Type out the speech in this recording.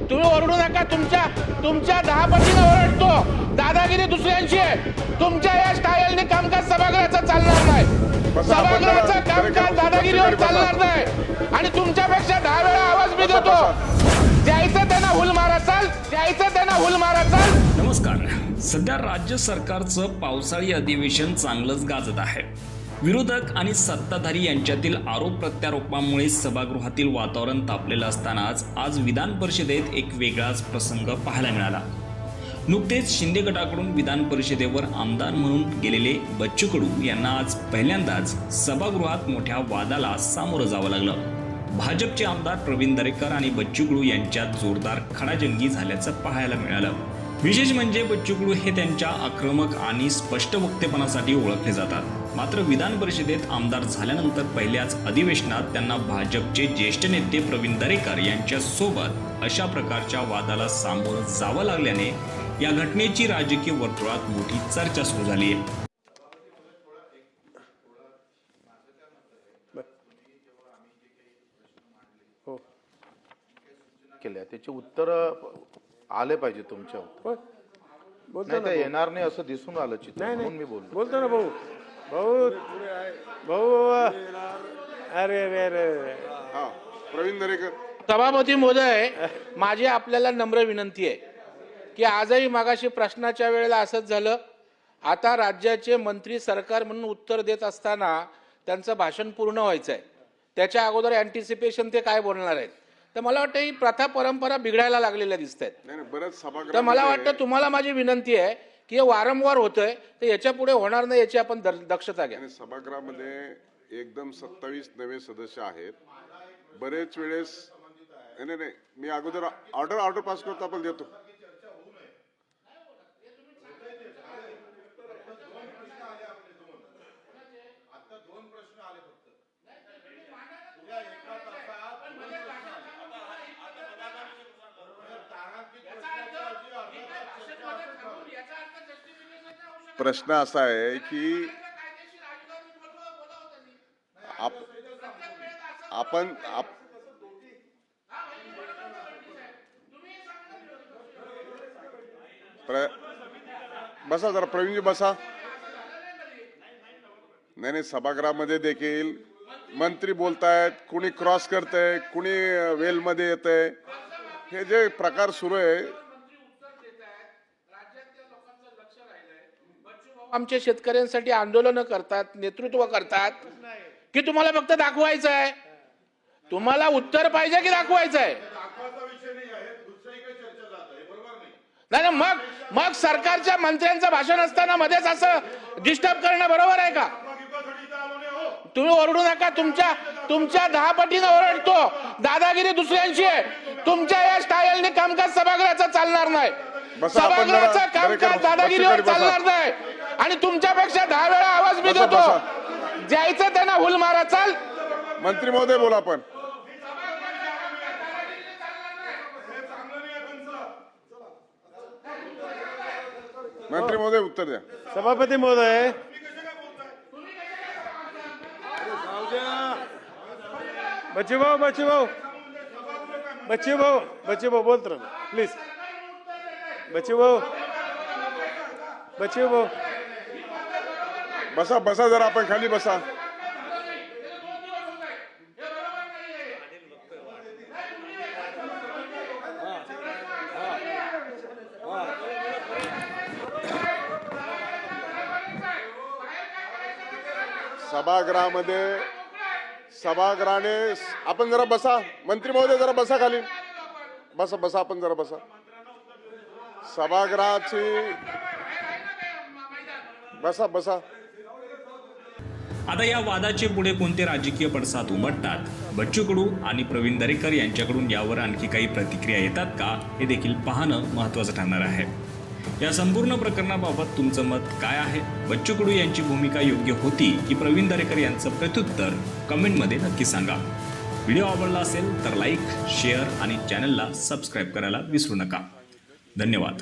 तुम्ही ओरडू नका. तुमच्या 10 पटीने ओरडतो. दादागिरी दुसऱ्यांची आहे. तुमच्या या स्टाईलने कामकाज सभागृहाचं चालणार नाही. सभागृहाचं कामकाज दादागिरीवर चालणार नाही. आणि तुमच्यापेक्षा 10 वेळा आवाज मी देतो. द्यायचं त्यांना हुल माराचाल, द्यायचं त्यांना हुल माराचाल. नमस्कार. सध्या राज्य सरकारचं पावसाळी अधिवेशन चांगलंच गाजत आहे. विरोधक आणि सत्ताधारी यांच्यातील आरोप प्रत्यारोपांमुळे सभागृहातील वातावरण तापलेलं असतानाच आज विधान परिषदेत एक वेगळाच प्रसंग पाहायला मिळाला. नुकतेच शिंदे गटाकडून विधान परिषदेवर आमदार म्हणून गेलेले बच्चू कडू यांना आज पहिल्यांदाच सभागृहात मोठ्या वादाला सामोरं जावं लागलं. भाजपचे आमदार प्रवीण दरेकर आणि बच्चू कडू यांच्यात जोरदार खडाजंगी झाल्याचं पाहायला मिळालं. विशेष म्हणजे बच्चू कडू हे त्यांच्या आक्रमक आणि स्पष्ट वक्तेपणासाठी ओळखले जातात. मात्र विधान परिषदेत आमदार झाल्यानंतर पहिल्याच अधिवेशनात त्यांना भाजपचे ज्येष्ठ नेते प्रवीण दरेकर यांच्या सोबत अशा प्रकारच्या वादाला सामोरं जावं लागल्याने या घटनेची राजकीय वर्तुळात मोठी चर्चा सुरू झाली आहे. हो केल्या त्याची उत्तर आले पाहिजे तुमच्या. बोलतो ना येणार नाही असं दिसून आलं चित्र. म्हणून मी बोलतो ना भाऊ भाऊ भाऊ अरे अरे अरे प्रवीण दरेकर. सभापती महोदय, माझी आपल्याला नम्र विनंती आहे की आजही मागाशी प्रश्नाच्या वेळेला असंच झालं. आता राज्याचे मंत्री सरकार म्हणून उत्तर देत असताना त्यांचं भाषण पूर्ण व्हायचं आहे. त्याच्या अगोदर अँटिसिपेशन ते काय बोलणार आहेत. तर मला वाटतं ही प्रथा परंपरा बिघडायला लागलेल्या दिसत आहेत. तर मला वाटतं तुम्हाला माझी विनंती आहे की हे वारंवार होतंय, तर याच्या पुढे होणार नाही याची आपण दक्षता घ्या. सभागृहामध्ये एकदम 27 नवे सदस्य आहेत. बरेच वेळेस नाही मी अगोदर ऑर्डर पास करतो, आपण देतो. प्रश्न असा आहे की आपण बसा जरा प्रवीणजी बसा. नाही सभागृहामध्ये देखील मंत्री बोलतायत, कुणी क्रॉस करतंय, कुणी वेलमध्ये येतंय. हे जे प्रकार सुरू आहे. आमच्या शेतकऱ्यांसाठी आंदोलन करतात, नेतृत्व करतात की तुम्हाला फक्त दाखवायचं आहे. तुम्हाला उत्तर पाहिजे की दाखवायचं आहे. नाही मग सरकारच्या मंत्र्यांचं भाषण असताना मध्येच असं डिस्टर्ब करणं बरोबर आहे का. तुम्ही ओरडू नका. तुमच्या 10 पटीने ओरडतो. दादागिरी दुसऱ्यांची आहे. तुमच्या या स्टाईलने कामकाज सभागृहाचं चालणार नाही. सभागृहाचं कामकाज दादागिरीवर चालणार नाही. आणि तुमच्यापेक्षा 10 वेळा आवाज मी देतो. द्यायचं त्यांना हुल माराचाल. मंत्री महोदय बोला. पण मंत्री महोदय उत्तर द्या. सभापती महोदय, बच्चू भाऊ बोलतो ना प्लीज. बच्चू भाऊ बसा जरा, आपण खाली बसा. सभागृहाने आपण जरा बसा. मंत्री महोदय जरा बसा खाली. बसा आपण जरा बसा. सभागृहाची बसा. आता या वादाचे पुढे कोणते राजकीय पडसाद उमटतात, बच्चू कडू आणि प्रवीण दरेकर यांच्याकडून यावर आणखी काही प्रतिक्रिया येतात का, हे देखील पाहणं महत्त्वाचं ठरणार आहे. या संपूर्ण प्रकरणाबाबत तुमचं मत काय आहे? बच्चू कडू यांची भूमिका योग्य होती की प्रवीण दरेकर यांचं प्रत्युत्तर कमेंटमध्ये नक्की सांगा. व्हिडिओ आवडला असेल तर लाईक, शेअर आणि चॅनलला सबस्क्राईब करायला विसरू नका. धन्यवाद.